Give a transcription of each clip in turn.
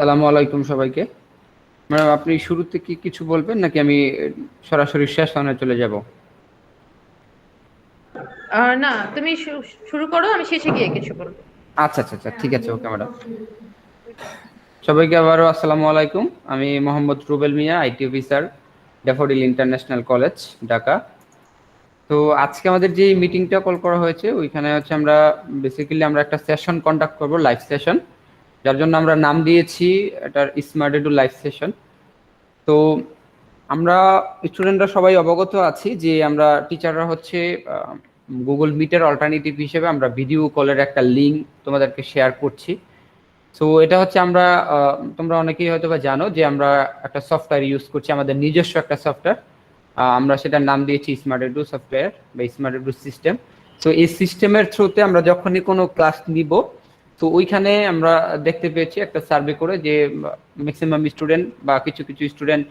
সালামু আলাইকুম সবাইকে। ম্যাডাম, আপনি শুরুতে কি কিছু বলবেন নাকি আমি সরাসরি শেষ রাউন্ডে চলে যাব? না, তুমি শুরু করো, আমি শেষে গিয়ে কিছু বলবো। আচ্ছা আচ্ছা আচ্ছা, ঠিক আছে, ওকে ম্যাডাম। সবাইকে আবারও আসসালামু আলাইকুম। আমি Mohammad Rubel Miah, IT officer, Daffodil International College, Dhaka. তো আজকে আমাদের যে মিটিংটা কল করা হয়েছে ওইখানে হচ্ছে আমরা বেসিক্যালি আমরা একটা সেশন কন্ডাক্ট করব, লাইভ সেশন, যার জন্য আমরা নাম দিয়েছি এটার স্মার্ট এডু লাইভ সেশন। তো আমরা স্টুডেন্টরা সবাই অবগত আছি যে আমরা টিচাররা হচ্ছে গুগল মিটের অল্টারনেটিভ হিসেবে আমরা ভিডিও কলের একটা লিঙ্ক তোমাদেরকে শেয়ার করছি। সো এটা হচ্ছে আমরা তোমরা অনেকেই হয়তো বা জানো যে আমরা একটা সফটওয়্যার ইউজ করছি, আমাদের নিজস্ব একটা সফটওয়্যার। আমরা সেটার নাম দিয়েছি স্মার্ট এডু সফটওয়্যার বা স্মার্ট এডু সিস্টেম। তো এই সিস্টেমের থ্রুতে আমরা যখনই কোনো ক্লাস নিব, তো ওইখানে আমরা দেখতে পেয়েছি একটা সার্ভে করে যে ম্যাক্সিমাম স্টুডেন্ট বা কিছু কিছু স্টুডেন্ট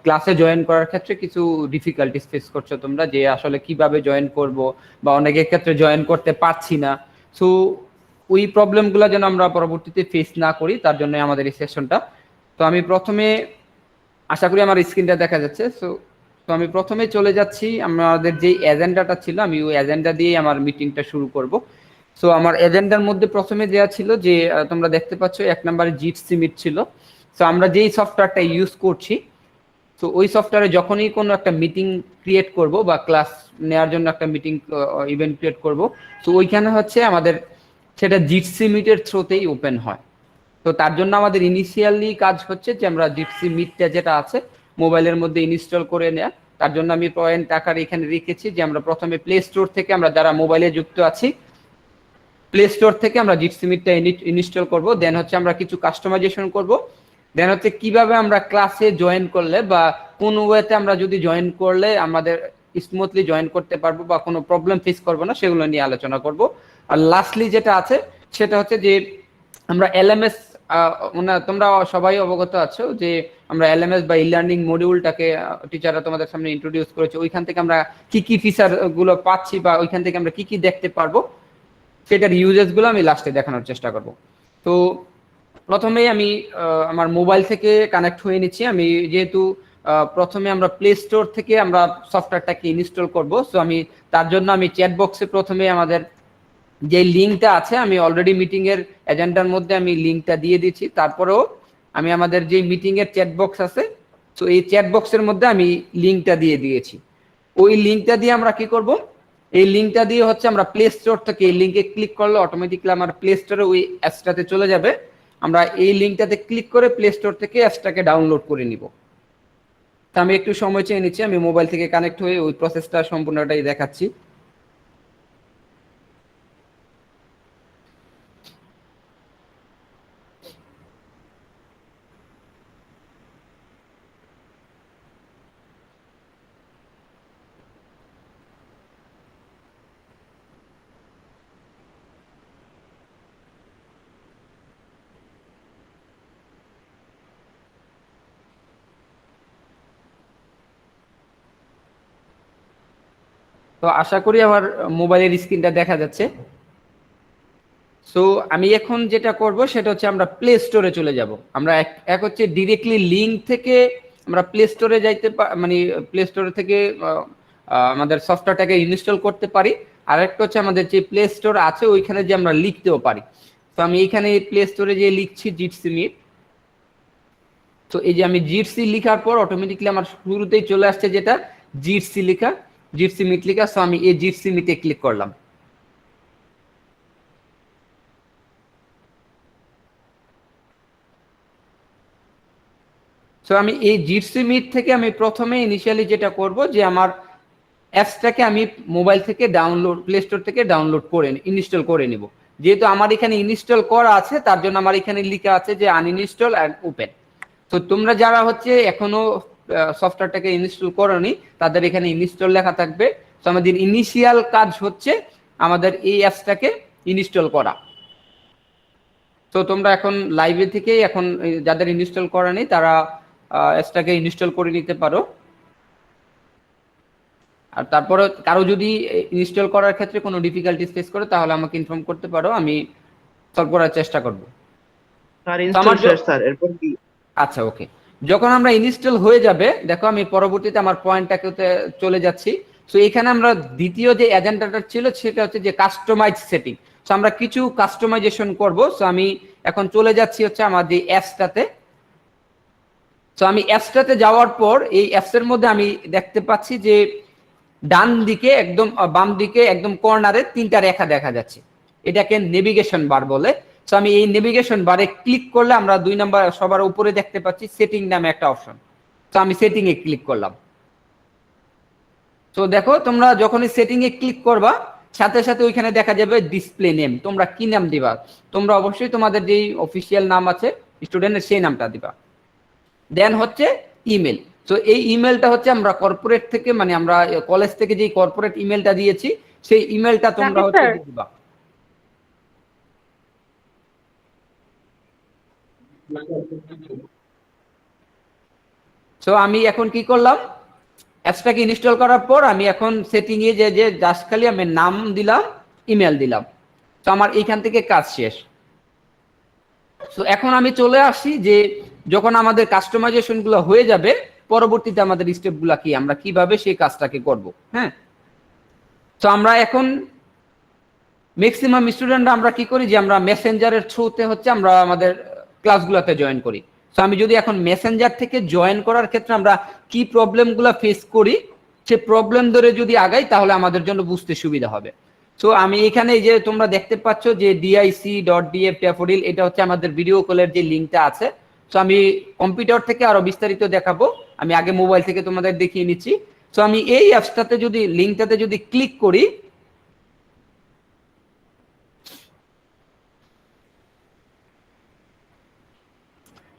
ক্লাসে জয়েন করার ক্ষেত্রে কিছু ডিফিকাল্টিস ফেস করছো তোমরা, যে আসলে কিভাবে জয়েন করব, বা অনেকের ক্ষেত্রে জয়েন করতে পারছি না। সো ওই প্রবলেমগুলো যেন আমরা পরবর্তীতে ফেস না করি, তার জন্য আমাদের এই সেশনটা। তো আমি প্রথমে, আশা করি আমার স্ক্রিনটা দেখা যাচ্ছে। সো তো আমি প্রথমে চলে যাচ্ছি, আমাদের যে এজেন্ডাটা ছিল আমি ওই এজেন্ডা দিয়ে আমার মিটিংটা শুরু করব। সো আমার এজেন্ডার মধ্যে প্রথমে দেওয়া ছিল যে তোমরা দেখতে পাচ্ছ 1 নম্বরে জিটসি মিট ছিল। সো আমরা যেই সফটওয়্যারটা ইউজ করছি, তো ওই সফটওয়্যারে যখনই কোনো একটা মিটিং ক্রিয়েট করব বা ক্লাস নেওয়ার জন্য একটা মিটিং ইভেন্ট ক্রিয়েট করব, তো ওইখানে হচ্ছে আমাদের সেটা জিটসি মিটের থ্রুতেই ওপেন হয়। তো তার জন্য আমাদের ইনিশিয়ালি কাজ হচ্ছে যে আমরা জিপসি মিটটা যেটা আছে মোবাইলের মধ্যে ইনস্টল করে নেয়া। তার জন্য আমি পয়েন্ট আকারে এখানে রেখেছি যে আমরা প্রথমে প্লে স্টোর থেকে, আমরা যারা মোবাইলে যুক্ত আছি, প্লে স্টোর থেকে আমরা জিপসি মিটটা ইনস্টল করব। দেন হচ্ছে আমরা কিছু কাস্টমাইজেশন করব। দেন হচ্ছে কিভাবে আমরা ক্লাসে জয়েন করলে বা কোন ওয়েতে আমরা যদি জয়েন করলে আমাদের স্মুথলি জয়েন করতে পারবো বা কোনো প্রবলেম ফেস করবো না, সেগুলো নিয়ে আলোচনা করব। আর লাস্টলি যেটা আছে সেটা হচ্ছে যে আমরা এলএমএস, তোমরা সবাই অবগত আছো যে আমরা এলএমএস বা ই লার্নিং মডিউলটাকে টিচাররা তোমাদের সামনে ইন্ট্রোডিউস করেছে। ওইখান থেকে আমরা কি কি ফিচার গুলো পাচ্ছি বা ওইখান থেকে আমরা কি কি দেখতে পারবো, সেটার ইউজেস গুলো আমি লাস্টে দেখানোর চেষ্টা করব। তো প্রথমেই আমি আমার মোবাইল থেকে কানেক্ট হয়ে নিচ্ছি। আমি যেহেতু প্রথমে আমরা প্লে স্টোর থেকে আমরা সফটওয়্যারটাকে ইনস্টল করব, সো আমি তার জন্য আমি চ্যাট বক্সে প্রথমে আমাদের যে লিঙ্কটা আছে, আমি অলরেডি মিটিং এর এজেন্ডার মধ্যে আমি লিঙ্কটা দিয়ে দিচ্ছি। তারপরেও আমি আমাদের যে মিটিং এর চ্যাট বক্স আছে, তো এই চ্যাট বক্সের মধ্যে আমি লিঙ্কটা দিয়ে দিয়েছি। ওই লিঙ্কটা দিয়ে আমরা কি করব, এই লিঙ্কটা দিয়ে হচ্ছে আমরা প্লে স্টোর থেকে এই লিঙ্কে ক্লিক করলে অটোমেটিক্যালি আমার প্লে স্টোরে ওই অ্যাপসটাতে চলে যাবে। আমরা এই লিঙ্কটাতে ক্লিক করে প্লে স্টোর থেকে অ্যাপসটাকে ডাউনলোড করে নিব। তা আমি একটু সময় চেয়ে নিচ্ছি, আমি মোবাইল থেকে কানেক্ট হয়ে ওই প্রসেসটা সম্পূর্ণটাই দেখাচ্ছি। তো আশা করি আমার মোবাইলের স্ক্রিনটা দেখা যাচ্ছে। সো আমি এখন যেটা করব সেটা হচ্ছে আমরা প্লে স্টোরে চলে যাব। আমরা এক হচ্ছে ডিরেক্টলি লিঙ্ক থেকে আমরা প্লে স্টোরে যাইতে মানে প্লে স্টোরে থেকে আমাদের সফটওয়্যারটাকে ইনস্টল করতে পারি। আর একটা হচ্ছে আমাদের যে প্লে স্টোর আছে ওইখানে যে আমরা লিখতেও পারি। তো আমি এইখানে প্লে স্টোরে যে লিখছি জিটসি মিট। তো এই যে আমি জিটসি লিখার পর অটোমেটিকলি আমার শুরুতেই চলে আসছে যেটা জিটসি লেখা, জিটসি মিট লেখা। সো আমি এই জিটসি মিটে ক্লিক করলাম। সো আমি এই জিটসি মিট থেকে আমি প্রথমে ইনিশিয়ালি যেটা করব যে আমার অ্যাপসটাকে আমি মোবাইল থেকে ডাউনলোড, প্লে স্টোর থেকে ডাউনলোড করে ইনস্টল করে নিব। যেহেতু আমার এখানে ইনস্টল করা আছে তার জন্য আমার এখানে লেখা আছে যে আনইনস্টল অ্যান্ড ওপেন। তো তোমরা যারা হচ্ছে এখনো সফটওয়্যারটাকে ইনস্টল করোনি তাদের এখানে ইনস্টল লেখা থাকবে। তো আমাদের ইনিশিয়াল কাজ হচ্ছে আমাদের এই অ্যাপসটাকে ইনস্টল করা। তো তোমরা এখন লাইভে থেকে এখন যাদের ইনস্টল করা নেই তারা অ্যাপসটাকে ইনস্টল করে নিতে পারো। আর তারপরে কারো যদি ইনস্টল করার ক্ষেত্রে কোনো ডিফিকাল্টিস ফেস করে তাহলে আমাকে ইনফর্ম করতে পারো, আমি সলভ করার চেষ্টা করব। স্যার তো ইনস্টল শেষ স্যার, এরপর কি? আচ্ছা ওকে, যখন আমরা ইনস্টল হয়ে যাবে, দেখো আমি পরবর্তীতে আমার পয়েন্টটাকে চলে যাচ্ছি। সো এখানে আমরা দ্বিতীয় যে এজেন্ডাটা ছিল সেটা হচ্ছে যে কাস্টমাইজ সেটিং। সো আমরা কিছু কাস্টমাইজেশন করব। সো আমি এখন চলে যাচ্ছি হচ্ছে আমার যে অ্যাপসটাতে। সো আমি অ্যাপসটাতে যাওয়ার পর এই অ্যাপসের মধ্যে আমি দেখতে পাচ্ছি যে ডান দিকে একদম বাম দিকে একদম কর্নারে 3টা রেখা দেখা যাচ্ছে, এটাকে নেভিগেশন বার বলে। সো আমি এই নেভিগেশন বারে ক্লিক করলে আমরা 2 নাম্বার সবার উপরে দেখতে পাচ্ছি সেটিং নামে একটা অপশন। তো আমি সেটিং এ ক্লিক করলাম। তো দেখো তোমরা যখনই সেটিং এ ক্লিক করবা সাথে সাথে ওইখানে দেখা যাবে ডিসপ্লে নেম, তোমরা কি নাম দিবা। তোমরা অবশ্যই তোমাদের যেই অফিসিয়াল নাম আছে স্টুডেন্টের সেই নামটা দিবা। দেন হচ্ছে ইমেল। তো এই ইমেলটা হচ্ছে আমরা কর্পোরেট থেকে, মানে আমরা কলেজ থেকে যে কর্পোরেট ইমেলটা দিয়েছি সেই ইমেলটা তোমরা হচ্ছে দিবা। সো আমি এখন কি করলাম, অ্যাপসটাকে ইনস্টল করার পর আমি এখন সেটিং এ যে জাস্ট খালি আমি নাম দিলাম, ইমেল দিলাম। তো আমার এইখান থেকে কাজ শেষ। তো এখন আমি চলে আসি যে যখন আমাদের কাস্টমাইজেশন গুলো হয়ে যাবে পরবর্তীতে আমাদের স্টেপ গুলা কি, আমরা কিভাবে সেই কাজটাকে করব। হ্যাঁ, তো আমরা এখন ম্যাক্সিমাম স্টুডেন্টরা আমরা কি করি যে আমরা মেসেঞ্জারের থ্রুতে হচ্ছে আমরা আমাদের ক্লাসগুলোতে জয়েন করি। তো আমি যদি এখন মেসেঞ্জার থেকে জয়েন করার ক্ষেত্রে আমরা কি প্রবলেমগুলো ফেস করি সে প্রবলেম ধরে যদি আগাই তাহলে আমাদের জন্য বুঝতে সুবিধা হবে। সো আমি এখানে যে তোমরা দেখতে পাচ্ছ যে dic.df ড্যাফোডিল, এটা হচ্ছে আমাদের ভিডিও কলের যে লিঙ্কটা আছে। সো আমি কম্পিউটার থেকে আরো বিস্তারিত দেখাবো, আমি আগে মোবাইল থেকে তোমাদের দেখিয়ে নিচ্ছি। সো আমি এই অ্যাপসটাতে যদি লিঙ্কটাতে যদি ক্লিক করি,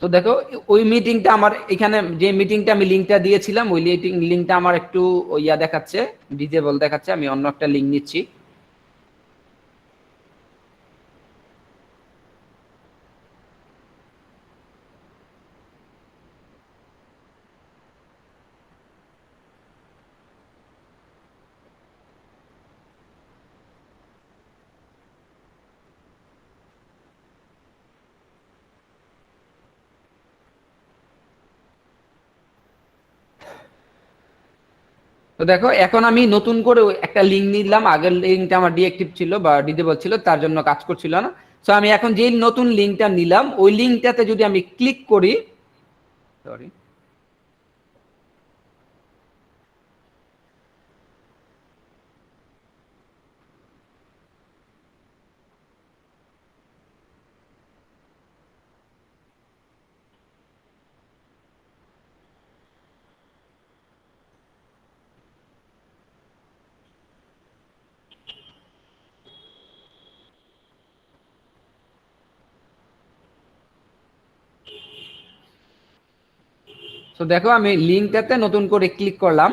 তো দেখো ওই মিটিংটা আমার এখানে যে মিটিংটা আমি লিঙ্কটা দিয়েছিলাম ওই লিঙ্কটা আমার একটু ইয়া দেখাচ্ছে, ডিজেবল দেখাচ্ছে। আমি অন্য একটা লিঙ্ক নিচ্ছি। তো দেখো এখন আমি নতুন করে একটা লিঙ্ক নিলাম, আগের লিঙ্কটা আমার ডিএক্টিভ ছিল বা ডিজেবল ছিল তার জন্য কাজ করছিল না। সো আমি এখন যে নতুন লিঙ্কটা নিলাম ওই লিঙ্কটাতে যদি আমি ক্লিক করি, সরি, তো দেখো আমি লিঙ্কটাতে নতুন করে ক্লিক করলাম।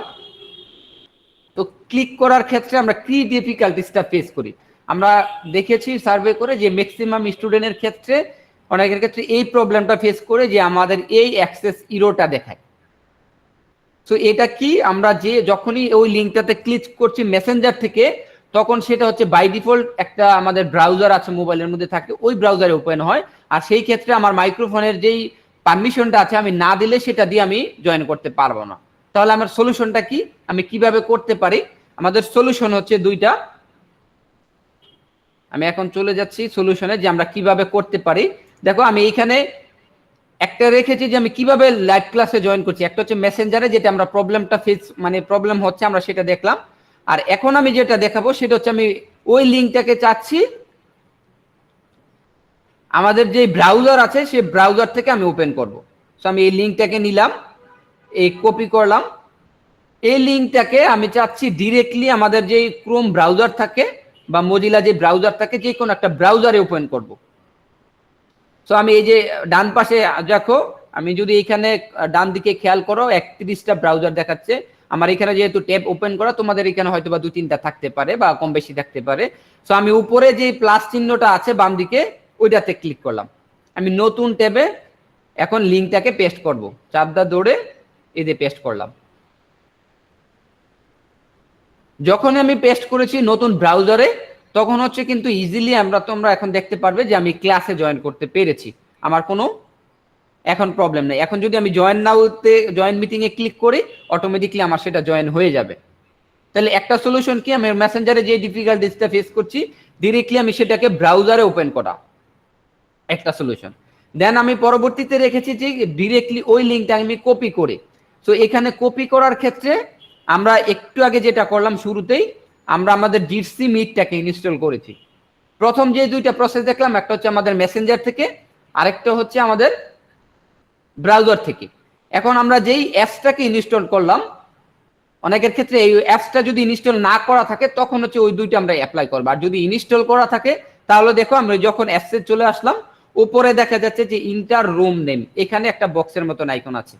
তো ক্লিক করার ক্ষেত্রে আমরা কি ডিফিকাল্টিসটা ফেস করি, আমরা দেখেছি সার্ভে করে যে ম্যাক্সিমাম স্টুডেন্টের ক্ষেত্রে অনেকের ক্ষেত্রে এই প্রবলেমটা ফেস করে যে আমাদের এই অ্যাক্সেস ইরোটা দেখায়। সো এটা কি, আমরা যে যখনই ওই লিঙ্কটাতে ক্লিক করছি মেসেঞ্জার থেকে তখন সেটা হচ্ছে বাই ডিফল্ট একটা আমাদের ব্রাউজার আছে মোবাইলের মধ্যে থাকে, ওই ব্রাউজারে ওপেন হয়। আর সেই ক্ষেত্রে আমার মাইক্রোফোনের যেই পারমিশনটা আছে আমি না দিলে সেটা দিয়ে আমি জয়েন করতে পারবো না। তাহলে আমার সলিউশনটা কি, আমি কিভাবে করতে পারি? আমাদের সলিউশন হচ্ছে দুইটা। আমি এখন চলে যাচ্ছি সলিউশনে যে আমরা কিভাবে করতে পারি। দেখো আমি এইখানে একটা রেখেছি যে আমি কিভাবে লাইভ ক্লাসে জয়েন করছি, একটা হচ্ছে মেসেঞ্জারে যেটা আমরা প্রবলেমটা ফেস মানে প্রবলেম হচ্ছে আমরা সেটা দেখলাম। আর এখন আমি যেটা দেখাবো সেটা হচ্ছে আমি ওই লিঙ্কটাকে চাচ্ছি আমাদের যে ব্রাউজার আছে সেই ব্রাউজার থেকে আমি ওপেন করব। সো আমি এই লিঙ্কটাকে নিলাম, এই কপি করলাম, এই লিঙ্কটাকে আমি চাচ্ছি ডিরেক্টলি আমাদের যে ক্রোম ব্রাউজার থাকে বা মজিলা যে ব্রাউজার থাকে যে কোনো একটা ব্রাউজারে ওপেন করব। সো আমি এই যে ডান পাশে দেখো, আমি যদি এখানে ডান দিকে খেয়াল করো 31টা ব্রাউজার দেখাচ্ছে। আমার এখানে যেহেতু ট্যাব ওপেন করা, তোমাদের এখানে হয়তো বা 2-3টা থাকতে পারে বা কম বেশি থাকতে পারে। সো আমি উপরে যে প্লাস চিহ্নটা আছে বাম দিকে ওইটাতে ক্লিক করলাম। আমি নতুন ট্যাবে এখন লিঙ্কটাকে পেস্ট করব, চাপদা দৌড়ে এই যে পেস্ট করলাম। যখন আমি পেস্ট করেছি নতুন ব্রাউজারে তখন হচ্ছে কিন্তু ইজিলি তোমরা এখন দেখতে পারবে যে আমি ক্লাসে জয়েন করতে পেরেছি। আমার কোনো এখন প্রবলেম নেই। এখন যদি আমি জয়েন নাওতে জয়েন মিটিং এ ক্লিক করি, অটোমেটিকলি আমার সেটা জয়েন হয়ে যাবে। তাহলে একটা সলিউশন কি, আমি মেসেঞ্জারে যে ডিফিকাল্টিসটা ফেস করছি ডিরেক্টলি আমি সেটাকে ব্রাউজারে ওপেন করা, একটা সলিউশন। দেন আমি পরবর্তীতে রেখেছি যে ডিরেক্টলি ওই লিঙ্কটা আমি কপি করে, সো এখানে কপি করার ক্ষেত্রে আমরা একটু আগে যেটা করলাম শুরুতেই, আমরা আমাদের জিটসি মিটটাকে ইনস্টল করেছি। প্রথম যে দুইটা প্রসেস দেখলাম, একটা হচ্ছে আমাদের মেসেঞ্জার থেকে, আরেকটা হচ্ছে আমাদের ব্রাউজার থেকে। এখন আমরা যেই অ্যাপসটাকে ইনস্টল করলাম, অনেকের ক্ষেত্রে এই অ্যাপসটা যদি ইনস্টল না করা থাকে তখন হচ্ছে ওই দুইটা আমরা অ্যাপ্লাই করবো। আর যদি ইনস্টল করা থাকে তাহলে দেখো আমরা যখন অ্যাপসে চলে আসলাম, উপরে দেখা যাচ্ছে যে ইন্টার রুম নেম, এখানে একটা বক্সের মতন আইকন আছে।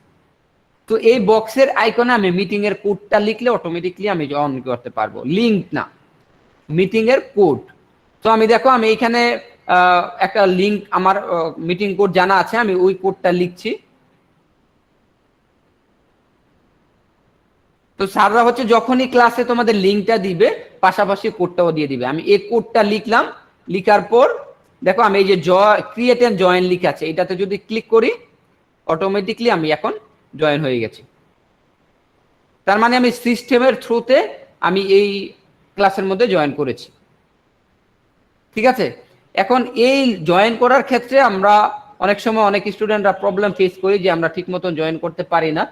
তো এই বক্সের আইকনে আমি মিটিং এর কোডটা লিখলে অটোমেটিকলি আমি অন করতে পারবো, লিঙ্ক না, মিটিং এর কোড। তো আমি দেখো আমি এখানে একটা লিঙ্ক, আমার মিটিং কোড জানা আছে, আমি ওই কোডটা লিখছি। তো স্যাররা হচ্ছে যখনই ক্লাসে তোমাদের লিঙ্কটা দিবে পাশাপাশি কোডটাও দিয়ে দিবে। আমি এই কোডটা লিখলাম, লিখার পর দেখো আমি এই যে ক্রিয়েট এন্ড জয়েন লিখা আছে, এটাতে যদি ক্লিক করি অটোমেটিকলি আমি এখন জয়েন হয়ে গেছি। তার মানে আমি সিস্টেমের থ্রুতে আমি এই ক্লাসের মধ্যে জয়েন করেছি। ঠিক আছে, এখন এই জয়েন করার ক্ষেত্রে আমরা অনেক সময় অনেক স্টুডেন্টরা প্রবলেম ফেস করি যে আমরা ঠিক মতন জয়েন করতে পারি না।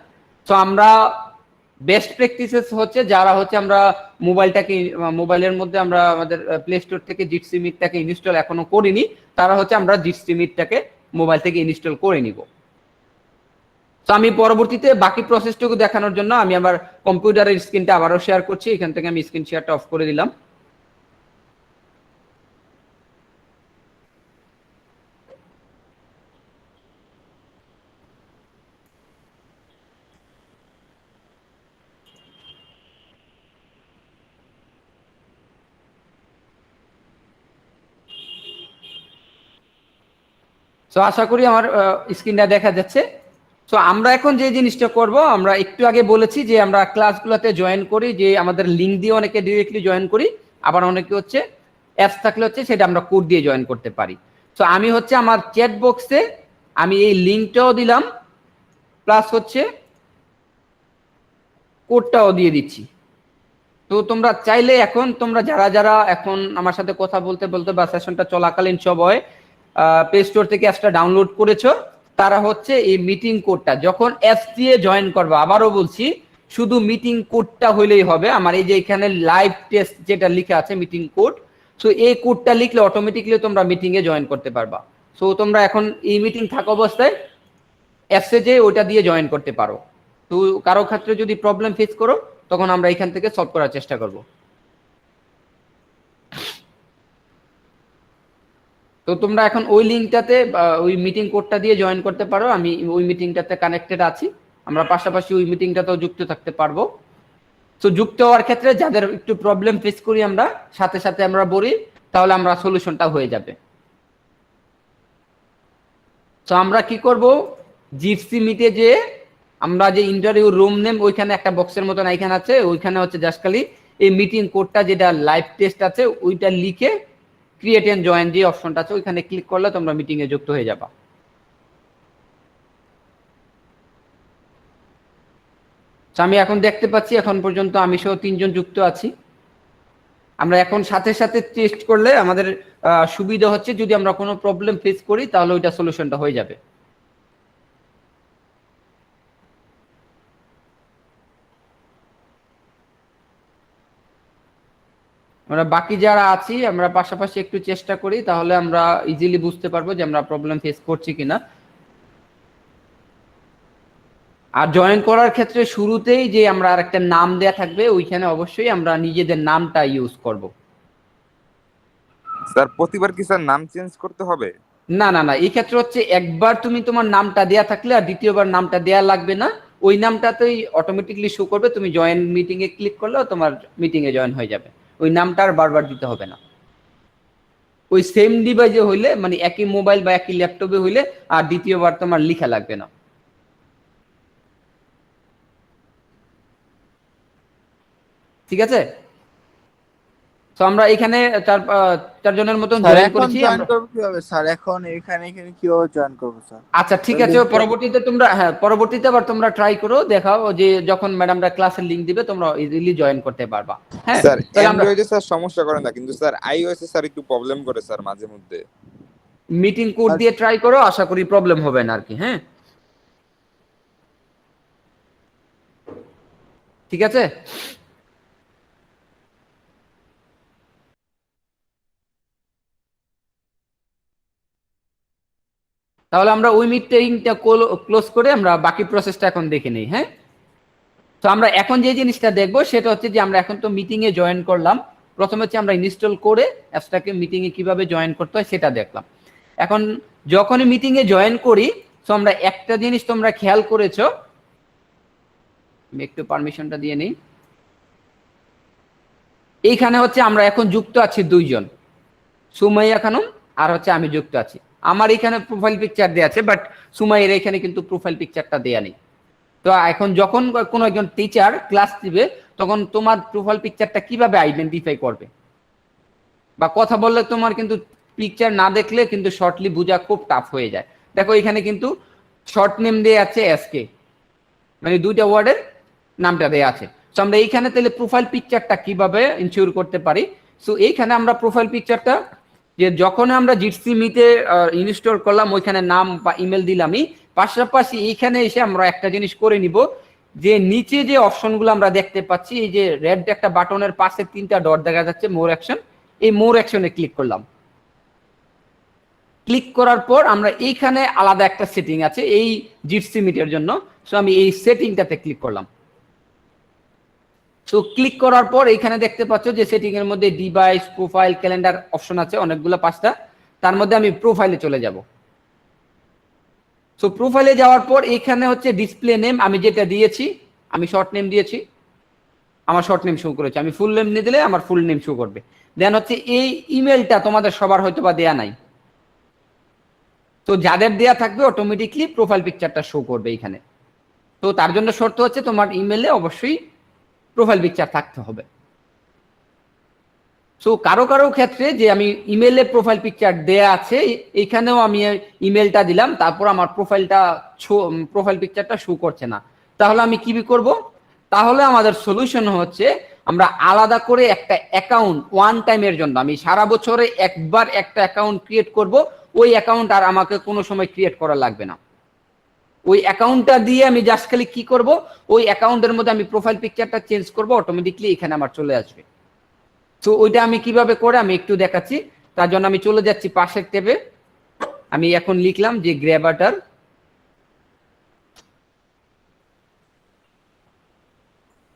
তো আমরা বেস্ট প্র্যাকটিসেস হচ্ছে, যারা হচ্ছে আমরা মোবাইলের মধ্যে আমরা আমাদের প্লে স্টোর থেকে জিটসি মিটটাকে ইনস্টল এখনো করিনি, তারা হচ্ছে আমরা জিটসি মিটটাকে মোবাইল থেকে ইনস্টল করে নিব। তো আমি পরবর্তীতে বাকি প্রসেসটুকু দেখানোর জন্য আমি আমার কম্পিউটারের স্ক্রিনটা আবারও শেয়ার করছি। এখান থেকে আমি স্ক্রিন শেয়ারটা অফ করে দিলাম। তো আশা করি আমার স্ক্রিনটা দেখা যাচ্ছে। তো আমরা এখন যে জিনিসটা করব, আমরা একটু আগে বলেছি যে আমরা ক্লাসগুলোতে জয়েন করি, যে আমাদের লিঙ্ক দিয়ে অনেকে ডিরেক্টলি জয়েন করি, আবার অনেকে হচ্ছে অ্যাপস থাকলে হচ্ছে সেটা আমরা কোড দিয়ে জয়েন করতে পারি। তো আমি হচ্ছে আমার চ্যাট বক্সে আমি এই লিঙ্কটাও দিলাম, প্লাস হচ্ছে কোডটাও দিয়ে দিচ্ছি। তো তোমরা চাইলে এখন তোমরা যারা যারা এখন আমার সাথে কথা বলতে বলতে বা সেশনটা চলাকালীন সময় প্লে স্টোর থেকে অ্যাপসটা ডাউনলোড করেছো, তারা হচ্ছে এই মিটিং কোডটা যখন অ্যাপস দিয়ে জয়েন করবে, আবারও বলছি শুধু মিটিং কোডটা হইলেই হবে। আমার এই যে এখানে লাইভ টেস্ট যেটা লেখা আছে মিটিং কোড, সো এই কোডটা লিখলে অটোমেটিকলি তোমরা মিটিং এ জয়েন করতে পারবা। সো তোমরা এখন এই মিটিং থাকা অবস্থায় অ্যাপসে যে ওইটা দিয়ে জয়েন করতে পারো। তো কারো ক্ষেত্রে যদি প্রবলেম ফেস করো তখন আমরা এখান থেকে সলভ করার চেষ্টা করব। তো তোমরা এখন ওই লিঙ্কটাতে ওই মিটিং কোডটা দিয়ে জয়েন করতে পারো। আমি ওই মিটিংটাতে কানেক্টেড আছি, আমরা পাশাপাশি ওই মিটিংটাতেও যুক্ত থাকতে পারবো। তো যুক্ত হওয়ার ক্ষেত্রে যাদের একটু প্রবলেম ফেস করি আমরা, সাথে সাথে আমরা বলি, তাহলে আমরা সলিউশনটা হয়ে যাবে। তো আমরা কি করব, জিপসি মিটে যে আমরা যে ইন্টারভিউ রুম নেম ওইখানে একটা বক্সের মতন আইকন আছে, ওইখানে হচ্ছে জাস্ট খালি এই মিটিং কোডটা যেটা লাইভ টেস্ট আছে ওইটা লিখে ক্রিয়েট এন্ড জয়েন যে অপশনটা আছে ওইখানে ক্লিক করলে তোমরা মিটিং এ যুক্ত হয়ে যাবা। আমি এখন দেখতে পাচ্ছি এখন পর্যন্ত আমি সহ 3 জন যুক্ত আছি। আমরা এখন সাথে সাথে টেস্ট করলে আমাদের সুবিধা হচ্ছে, যদি আমরা কোনো প্রবলেম ফেস করি তাহলে ওইটা সলিউশনটা হয়ে যাবে। আমরা বাকি যারা আছি আমরা পাশাপাশি একটু চেষ্টা করি, তাহলে আমরা ইজিলি বুঝতে পারবো যে আমরা প্রবলেম ফেস করছি কিনা। আর জয়েন করার ক্ষেত্রে শুরুতেই যে আমরা আরেকটা নাম দেয়া থাকবে, ওইখানে অবশ্যই আমরা নিজেদের নামটা ইউজ করব। স্যার প্রতিবার কি স্যার নাম চেঞ্জ করতে হবে? না না না, এই ক্ষেত্রে হচ্ছে একবার তুমি তোমার নামটা দেয়া থাকলে আর দ্বিতীয়বার নামটা দেয়া লাগবে না, ওই নামটাতেই অটোমেটিকলি শো করবে। তুমি জয়েন মিটিং এ ক্লিক করলেও তোমার মিটিং এ জয়েন হয়ে যাবে, ওই নামটা আর বারবার দিতে হবে না। ওই সেম ডিভাইসে হইলে, মানে একই মোবাইল বা একই ল্যাপটপে হইলে আর দ্বিতীয়বার তোমার লিখা লাগবে না। ঠিক আছে, তো আমরা এখানে চারজনের মতন স্যার জয়েন এখন করেছি জয়েন আমরা। করবো কিভাবে স্যার? এখন এখানে কিভাবে জয়েন করবো স্যার? আচ্ছা ঠিক ওই আছে, লিংকটা পরবর্তীতে তোমরা পরবর্তীতে আবার তোমরা ট্রাই করো, দেখাও যে যখন ম্যাডামরা ক্লাসের লিংক দিবে তোমরা ইজিলি জয়েন করতে পারবা। হ্যাঁ, স্যার তাহলে আমরা অ্যান্ড্রয়েডে স্যার সমস্যা করে না, কিন্তু স্যার আইওএসে স্যার একটু প্রবলেম করে স্যার মাঝে মধ্যে। মিটিং কোড দিয়ে ট্রাই করো, আশা করি প্রবলেম হবে না আর কি। হ্যাঁ, ঠিক আছে। তাহলে আমরা ওই মিটিংটা ক্লোজ করে আমরা বাকি প্রসেসটা এখন দেখে নেই। হ্যাঁ, তো আমরা এখন যে জিনিসটা দেখবো সেটা হচ্ছে যে আমরা এখন তো মিটিং এ জয়েন করলাম, প্রথমে হচ্ছে আমরা ইনস্টল করে অ্যাপসটাকে মিটিং এ কিভাবে জয়েন করতে হয় সেটা দেখলাম। এখন যখনই মিটিং এ জয়েন করি, তো আমরা একটা জিনিস তোমরা খেয়াল করেছো, আমি একটু পারমিশনটা দিয়ে নিই। এইখানে হচ্ছে আমরা এখন যুক্ত আছি দুইজন, সুমাইয়া খানম আর হচ্ছে আমি যুক্ত আছি। আমার এখানে প্রোফাইল পিকচার দেয়া আছে, বাট সুমাইয়ের এখানে কিন্তু প্রোফাইল পিকচারটা দেয়া নেই। তো এখন যখন কোনো একজন টিচার ক্লাস দিবে তখন তোমার প্রোফাইল পিকচারটা কিভাবে আইডেন্টিফাই করবে, বা কথা বললে তোমার কিন্তু পিকচার না দেখলে কিন্তু শর্টলি বোঝা খুব টাফ হয়ে যায়। দেখো এখানে কিন্তু শর্ট নেম দেয়া আছে এসকে, মানে দুইটা ওয়ার্ডের নামটা দেয়া আছে। সো আমরা এইখানে তাহলে প্রোফাইল পিকচারটা কিভাবে ইনশিওর করতে পারি। সো এইখানে আমরা প্রোফাইল পিকচারটা যে যখন আমরা জিটসি মিতে ইনস্টল করলাম ওইখানে নাম বা ইমেল দিলামই, পাশাপাশি এইখানে এসে আমরা একটা জিনিস করে নিব, যে নিচে যে অপশনগুলো আমরা দেখতে পাচ্ছি, এই যে রেড একটা বাটনের পাশে তিনটা ডট দেখা যাচ্ছে, মোর অ্যাকশন, এই মোর অ্যাকশনে ক্লিক করলাম। ক্লিক করার পর আমরা এইখানে আলাদা একটা সেটিং আছে এই জিটসি মিটের জন্য, সো আমি এই সেটিংটাতে ক্লিক করলাম। সো ক্লিক করার পর এখানে দেখতে পাচ্ছ যে সেটিং এর মধ্যে ডিভাইস, প্রোফাইল, ক্যালেন্ডার অপশন আছে অনেকগুলো, 5টা। তার মধ্যে আমি প্রোফাইলে চলে যাব। সো প্রোফাইলে যাওয়ার পর এখানে হচ্ছে ডিসপ্লে নেম, আমি যেটা দিয়েছি, আমি শর্ট নেম দিয়েছি, আমার শর্ট নেম শো করেছে। আমি ফুল নেম নিয়ে দিলে আমার ফুল নেম শো করবে। দেন হচ্ছে এই ইমেলটা তোমাদের সবার হয়তো বা দেয়া নাই, তো যাদের দেয়া থাকবে অটোমেটিকলি প্রোফাইল পিকচারটা শো করবে এইখানে। তো তার জন্য শর্ত হচ্ছে তোমার ইমেলে অবশ্যই প্রোফাইল পিকচার থাকতে হবে। সো কারো কারো ক্ষেত্রে যে আমি ইমেলে প্রোফাইল পিকচার দেয়া আছে, এখানেও আমি ইমেলটা দিলাম, তারপর আমার প্রোফাইল পিকচারটা শো করছে না। তাহলে আমি কি করব? তাহলে আমাদের সলিউশন হচ্ছে আমরা আলাদা করে একটা অ্যাকাউন্ট ওয়ান টাইমের জন্য, আমি সারা বছরে একবার একটা অ্যাকাউন্ট ক্রিয়েট করব। ওই অ্যাকাউন্ট আর আমাকে কোনো সময় ক্রিয়েট করা লাগবে না। ওই অ্যাকাউন্টটা দিয়ে আমি জাস্ট খালি কি করব, ওই অ্যাকাউন্টের মধ্যে আমি প্রোফাইল পিকচারটা চেঞ্জ করব, অটোমেটিকলি এখানে আমার চলে আসবে। তো ওইটা আমি কিভাবে করে আমি একটু দেখাচ্ছি। তার জন্য আমি চলে যাচ্ছি পাশের ট্যাবে, আমি এখন লিখলাম যে গ্র্যাবাটার,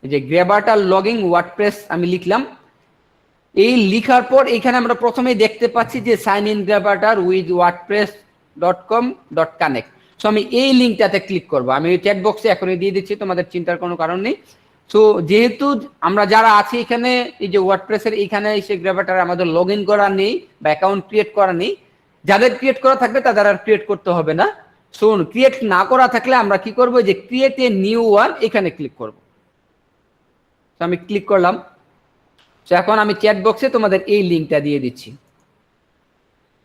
এই যে গ্র্যাবাটার লগইন ওয়ার্ডপ্রেস আমি লিখলাম। এই লিখার পর এখানে আমরা প্রথমেই দেখতে পাচ্ছি যে sign in Gravatar with wordpress.com.connect। So আমি এই লিঙ্কটাতে ক্লিক করব। আমি চ্যাট বক্সে এখনই দিয়ে দিচ্ছি, তোমাদের চিন্তার কোনো কারণ নেই। সো যেহেতু আমরা যারা আছি এখানে, এই যে ওয়ার্ডপ্রেসের এইখানে এসে গ্র্যাবাটার আমাদের লগ ইন করা নেই বা অ্যাকাউন্ট ক্রিয়েট করা নেই, যাদের ক্রিয়েট করা থাকবে তাদের আর ক্রিয়েট করতে হবে না। সো ক্রিয়েট না করা থাকলে আমরা কি করব, যে ক্রিয়েট এ নিউ ওয়ান এখানে ক্লিক করব। তো আমি ক্লিক করলাম। তো এখন আমি চ্যাট বক্সে তোমাদের এই লিঙ্কটা দিয়ে দিচ্ছি,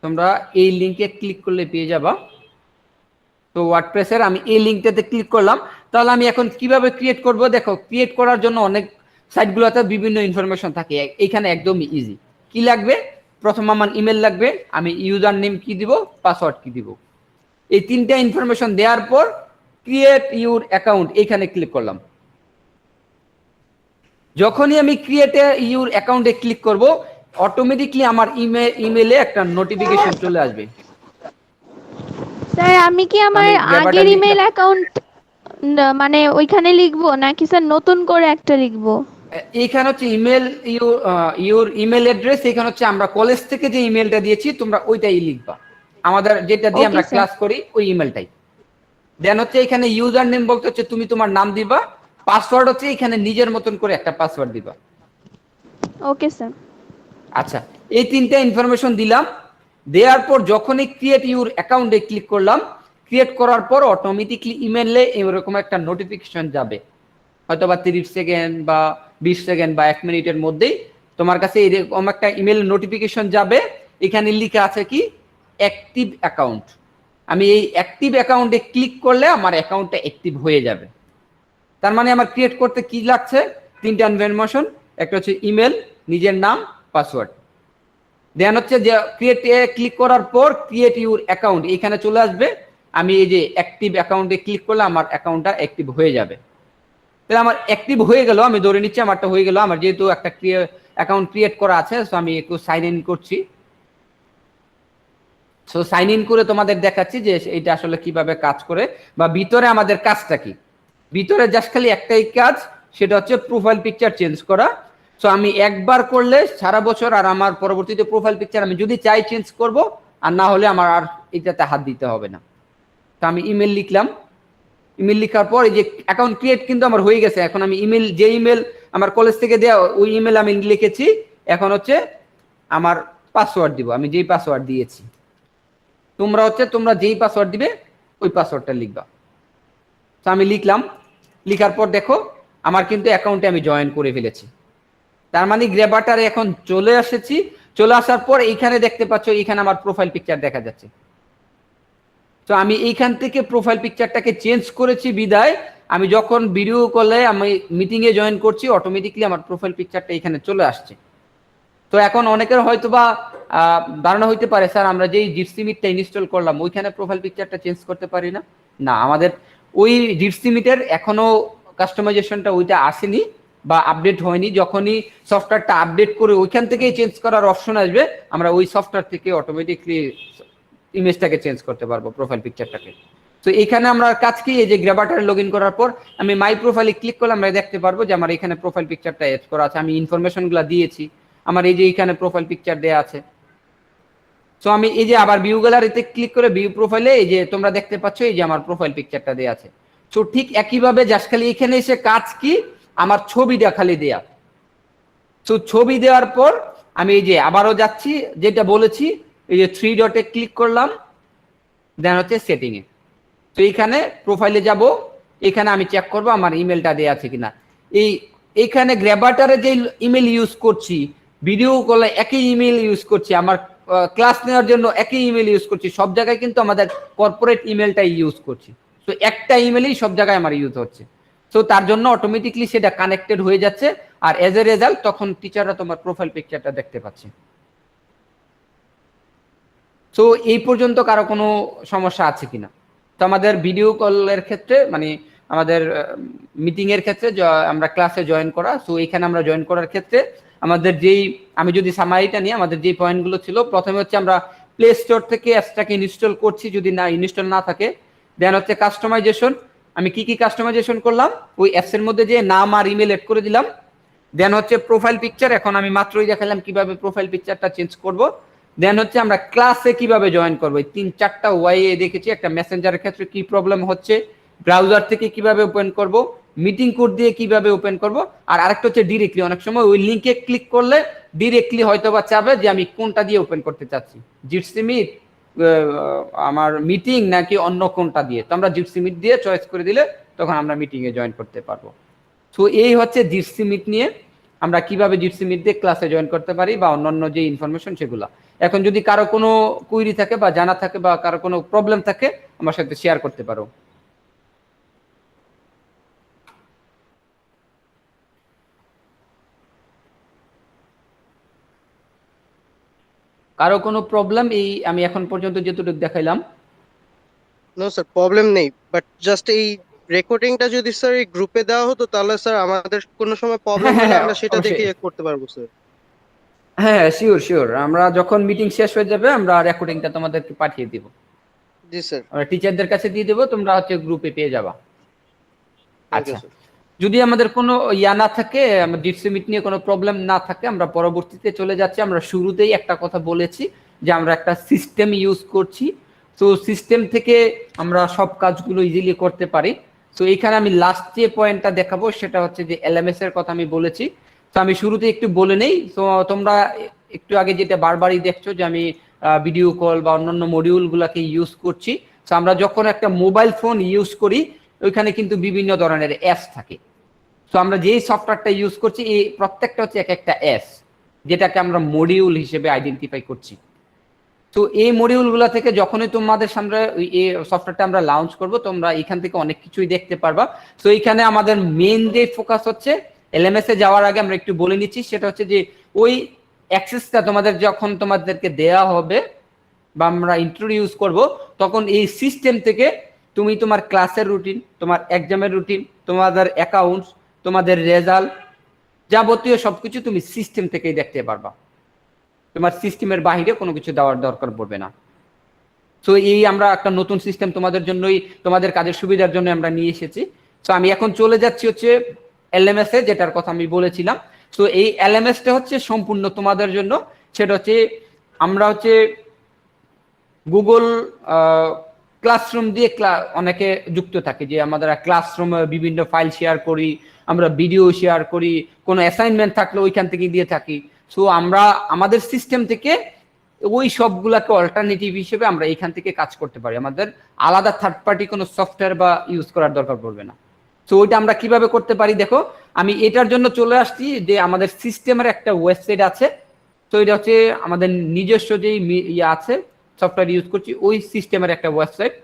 তোমরা এই লিঙ্কে ক্লিক করলে পেয়ে যাবা। তো ওয়ার্ডপ্রেসের আমি এই লিঙ্কটাতে ক্লিক করলাম। তাহলে আমি এখন কিভাবে ক্রিয়েট করব, দেখো ক্রিয়েট করার জন্য অনেক সাইটগুলোতে বিভিন্ন ইনফরমেশন থাকে, এখানে একদমই ইজি। কি লাগবে? প্রথম আমার ইমেল লাগবে, আমি ইউজার নেম কি দিব, পাসওয়ার্ড কি দিব, এই তিনটা ইনফরমেশন দেওয়ার পর ক্রিয়েট ইউর অ্যাকাউন্ট এখানে ক্লিক করলাম। যখনই আমি ক্রিয়েট ইউর অ্যাকাউন্টে ক্লিক করব, অটোমেটিকলি আমার ইমেলে একটা নোটিফিকেশন চলে আসবে। স্যার আমি কি আমার আগের ইমেল অ্যাকাউন্ট মানে ওইখানে লিখবো নাকি স্যার নতুন করে একটা লিখবো? এইখানে হচ্ছে ইমেল ইউর ইমেল অ্যাড্রেস, এখানে হচ্ছে আমরা কলেজ থেকে যে ইমেলটা দিয়েছি তোমরা ওইটাই লিখবা, আমাদের যেটা দিয়ে আমরা ক্লাস করি ওই ইমেলটাই। দেন হচ্ছে এখানে ইউজার নেম বলতে হচ্ছে তুমি তোমার নাম দিবা, পাসওয়ার্ড হচ্ছে এখানে নিজের মতন করে একটা পাসওয়ার্ড দিবা। Okay sir. আচ্ছা, এই তিনটা ইনফরমেশন দিলাম। দেওয়ার পর যখনই ক্রিয়েট ইউর অ্যাকাউন্টে ক্লিক করলাম, ক্রিয়েট করার পর অটোমেটিকলি ইমেলে এরকম একটা নোটিফিকেশন যাবে, হয়তো বা 30 সেকেন্ড বা 20 সেকেন্ড বা 1 মিনিটের মধ্যেই তোমার কাছে এরকম একটা ইমেল নোটিফিকেশন যাবে, এখানে লেখা আছে কি অ্যাক্টিভ অ্যাকাউন্ট। আমি এই অ্যাক্টিভ অ্যাকাউন্টে ক্লিক করলে আমার অ্যাকাউন্টটা অ্যাক্টিভ হয়ে যাবে। তার মানে আমার ক্রিয়েট করতে কি লাগছে, 3টা ইনফরমেশন, একটা হচ্ছে ইমেল, নিজের নাম, পাসওয়ার্ড। দেন হচ্ছে যে ক্লিক করার পর ক্রিয়েট ইউর অ্যাকাউন্ট এখানে চলে আসবে। আমি এই যে অ্যাক্টিভ অ্যাকাউন্টে ক্লিক করলে আমার অ্যাকাউন্টটা অ্যাক্টিভ হয়ে যাবে। তাহলে আমার অ্যাক্টিভ হয়ে গেল, আমি ধরে নিচ্ছি আমারটা হয়ে গেল। আমার যেহেতু একটা অ্যাকাউন্ট ক্রিয়েট করা আছে, সো আমি একটু সাইন ইন করছি। সো সাইন ইন করে তোমাদের দেখাচ্ছি যে এটা আসলে কিভাবে কাজ করে বা ভিতরে আমাদের কাজটা কি। ভিতরে জাস্ট খালি একটাই কাজ, সেটা হচ্ছে প্রোফাইল পিকচার চেঞ্জ করা। সো আমি একবার করলে সারা বছর, আর আমার পরবর্তীতে প্রোফাইল পিকচার আমি যদি চাই চেঞ্জ করব, আর না হলে আমার আর এটাতে হাত দিতে হবে না। তো আমি ইমেল লিখলাম, ইমেল লেখার পর এই যে অ্যাকাউন্ট ক্রিয়েট কিন্তু আমার হয়ে গেছে। এখন আমি ইমেল, যে ইমেল আমার কলেজ থেকে দেওয়া ওই ইমেল আমি লিখেছি। এখন হচ্ছে আমার পাসওয়ার্ড দিব, আমি যেই পাসওয়ার্ড দিয়েছি। তোমরা যেই পাসওয়ার্ড দিবে ওই পাসওয়ার্ডটা লিখবা। তো আমি লিখলাম, লিখার পর দেখো আমার কিন্তু অ্যাকাউন্টে আমি জয়েন করে ফেলেছি। তার মানে গ্র্যাবাটারে এখন চলে এসেছি। চলে আসার পর এইখানে দেখতে পাচ্ছ, এইখানে আমার প্রোফাইল পিকচার দেখা যাচ্ছে। তো আমি এইখান থেকে প্রোফাইল পিকচারটাকে চেঞ্জ করেছি বিদায় আমি যখন ভিডিও কলে আমি মিটিংয়ে জয়েন করছি, অটোমেটিকলি আমার প্রোফাইল পিকচারটা এখানে চলে আসছে। তো এখন অনেকের হয়তো বা ধারণা হইতে পারে, স্যার আমরা যেই জিপসি মিটটা ইনস্টল করলাম ওইখানে প্রোফাইল পিকচারটা চেঞ্জ করতে পারি না। না, আমাদের ওই জিপসি মিটের এখনো কাস্টমাইজেশনটা ওইটা আসেনি বা আপডেট হয়নি। যখনই সফটওয়্যারটা আপডেট করে ওইখান থেকেই চেঞ্জ করার অপশন আসবে, আমরা ওই সফটওয়্যার থেকে অটোমেটিকলি ইমেজটাকে চেঞ্জ করতে পারবো, প্রোফাইল পিকচারটাকে। তো এখানে আমরা কাজ কি, এই যে গ্র্যাবাটারে লগ ইন করার পর আমি মাই প্রোফাইলে ক্লিক করলে আমরা দেখতে পারবো যে আমার এখানে প্রোফাইল পিকচারটা এড করা আছে, আমি ইনফরমেশনগুলো দিয়েছি, আমার এই যে এখানে প্রোফাইল পিকচার দেয়া আছে। সো আমি এই যে আবার ভিউ গ্যালারিতে ক্লিক করে ভিউ প্রোফাইলে এই যে তোমরা দেখতে পাচ্ছ এই যে আমার প্রোফাইল পিকচারটা দেয়া আছে। সো ঠিক একইভাবে জাস্ট খালি এখানে এসে কাজ কি, আমার ছবিটা খালি দেয়া। সো ছবি দেওয়ার পর আমি এই যে আবারও যাচ্ছি, যেটা বলেছি এই যে 3 ডটে ক্লিক করলাম, দেন হচ্ছে সেটিং এ। তো এইখানে প্রোফাইলে যাব, এখানে আমি চেক করব আমার ইমেলটা দেয়া আছে কিনা। এইখানে গ্র্যাবাটারে যে ইমেল ইউজ করছি, ভিডিও কলে একই ইমেল ইউজ করছি, আমার ক্লাস নেওয়ার জন্য একই ইমেল ইউজ করছি, সব জায়গায় কিন্তু আমাদের কর্পোরেট ইমেলটাই ইউজ করছি। তো একটা ইমেলই সব জায়গায় আমার ইউজ হচ্ছে। তো তার জন্য অটোমেটিকলি সেটা কানেক্টেড হয়ে যাচ্ছে, আর এজ এ রেজাল্ট তখন টিচাররা তোমার প্রোফাইল পিকচারটা দেখতে পাচ্ছে। তো এই পর্যন্ত কারো কোনো সমস্যা আছে কিনা? তো আমাদের ভিডিও কলের ক্ষেত্রে মানে আমাদের মিটিং এর ক্ষেত্রে আমরা ক্লাসে জয়েন করা, সো এখানে আমরা জয়েন করার ক্ষেত্রে আমাদের যেই, আমি যদি সামারিটা নিই, আমাদের যেই পয়েন্টগুলো ছিল, প্রথমে হচ্ছে আমরা প্লে স্টোর থেকে অ্যাপসটাকে ইনস্টল করছি, যদি না ইনস্টল না থাকে। দেন হচ্ছে কাস্টমাইজেশন, আমি কি কি কাস্টমাইজেশন করলাম, ওই অ্যাপসের মধ্যে যে নাম আর ইমেল এড করে দিলাম। দেন হচ্ছে প্রোফাইল পিকচার, এখন আমি মাত্রই দেখালাম কিভাবে প্রোফাইল পিকচারটা চেঞ্জ করব। দেন হচ্ছে আমরা ক্লাসে কিভাবে জয়েন করবো, 3-4টা ওয়াই দেখেছি। একটা মেসেঞ্জারের ক্ষেত্রে কি প্রবলেম হচ্ছে, ব্রাউজার থেকে কিভাবে ওপেন করব, মিটিং কোড দিয়ে কিভাবে ওপেন করব, আর আরেকটা হচ্ছে ডিরেক্টলি। অনেক সময় ওই লিঙ্কে ক্লিক করলে ডিরেক্টলি হয়তো বা চাবে যে আমি কোনটা দিয়ে ওপেন করতে চাচ্ছি, জিটসি মিট, আমার মিটিং, নাকি অন্য কোনটা দিয়ে। তো আমরা জিটসি মিট দিয়ে চয়েস করে দিলে তখন আমরা মিটিংয়ে জয়েন করতে পারবো। সো এই হচ্ছে জিটসি মিট নিয়ে আমরা কিভাবে জিটসি মিট দিয়ে ক্লাসে জয়েন করতে পারি বা অন্যান্য যে ইনফরমেশন সেগুলো। এখন যদি কারো কোনো কুইরি থাকে বা জানা থাকে বা কারো কোনো প্রবলেম থাকে, আমার সাথে শেয়ার করতে পারো। কারো কোনো প্রবলেম? এই আমি এখন পর্যন্ত যতটুকু দেখাইলাম। নো স্যার, প্রবলেম নেই, বাট জাস্ট এই রেকর্ডিংটা যদি স্যার এই গ্রুপে দেওয়া হতো তাহলে স্যার আমাদের কোনো সময় প্রবলেম হলে আমরা সেটা দেখে করতে পারবো স্যার। হ্যাঁ, শিওর শিওর, আমরা যখন মিটিং শেষ হয়ে যাবে আমরা রেকর্ডিংটা তোমাদেরকে পাঠিয়ে দিব। জি স্যার। আমরা টিচারদের কাছে দিয়ে দেবো, তোমরা হচ্ছে গ্রুপে পেয়ে যাবা। আচ্ছা, যদি আমাদের কোনো না থাকে, আমার জিটসি মিট নিয়ে কোনো প্রবলেম না থাকে, আমরা পরবর্তীতে চলে যাচ্ছি। আমরা শুরুতেই একটা কথা বলেছি যে আমরা একটা সিস্টেম ইউজ করছি। তো সিস্টেম থেকে আমরা সব কাজগুলো ইজিলি করতে পারি। তো এইখানে আমি লাস্ট যে পয়েন্টটা দেখাবো সেটা হচ্ছে যে এলএমএস এর কথা আমি বলেছি। তো আমি শুরুতে একটু বলে নেই। তো তোমরা একটু আগে যেটা বারবারই দেখছো যে আমি ভিডিও কল বা অন্যান্য মডিউলগুলোকে ইউজ করছি। তো আমরা যখন একটা মোবাইল ফোন ইউজ করি ওইখানে কিন্তু বিভিন্ন ধরনের অ্যাপস থাকে। তো আমরা যেই সফটওয়্যারটা ইউজ করছি এই প্রত্যেকটা হচ্ছে এক একটা অ্যাপস। যেটাকে আমরা মডিউল হিসেবে আইডেন্টিফাই করছি। তো এই মডিউলগুলো থেকে যখনই তোমাদের সামনে এই সফটওয়্যারটা আমরা লঞ্চ করব, তোমরা এখান থেকে অনেক কিছুই দেখতে পারবা। তো এখানে আমাদের মেইন যে ফোকাস হচ্ছে, এলএমএস এ যাওয়ার আগে আমরা একটু বলে নিচ্ছি, সেটা হচ্ছে যে ওই অ্যাক্সেসটা তোমাদের যখন তোমাদেরকে দেয়া হবে বা আমরা ইন্ট্রোডিউস করব, তখন এই সিস্টেম থেকে তুমি তোমার ক্লাসের রুটিন, তোমার এক্সামের রুটিন, তোমাদের অ্যাকাউন্টস, তোমাদের রেজাল্ট, যাবতীয় সবকিছু তুমি সিস্টেম থেকেই দেখতে পারবা। তোমার সিস্টেমের বাইরে কোনো কিছু দেওয়ার দরকার পড়বে না। তো এই আমরা একটা নতুন সিস্টেম তোমাদের জন্যই, তোমাদের কাজের সুবিধার জন্য আমরা নিয়ে এসেছি। তো আমি এখন চলে যাচ্ছি হচ্ছে এলএমএস এ, যেটার কথা আমি বলেছিলাম। তো এই এলএমএসটা হচ্ছে সম্পূর্ণ তোমাদের জন্য। সেটা হচ্ছে আমরা হচ্ছে গুগল ক্লাসরুম দিয়ে অনেকে যুক্ত থাকে, যে আমাদের ক্লাসরুমে বিভিন্ন ফাইল শেয়ার করি, আমরা ভিডিও শেয়ার করি, কোনো অ্যাসাইনমেন্ট থাকলে ওইখান থেকে দিয়ে থাকি। সো আমরা আমাদের সিস্টেম থেকে ওই সবগুলাকে অল্টারনেটিভ হিসেবে আমরা এখান থেকে কাজ করতে পারি। আমাদের আলাদা থার্ড পার্টি কোনো সফটওয়্যার বা ইউজ করার দরকার পড়বে না। তো ওইটা আমরা কিভাবে করতে পারি দেখো, আমি এটার জন্য চলে আসছি যে আমাদের সিস্টেমের একটা ওয়েবসাইট আছে। তো এটা হচ্ছে আমাদের নিজস্ব যেই ইয়ে আছে, সফটওয়্যার ইউজ করছি, ওই সিস্টেমের একটা ওয়েবসাইট।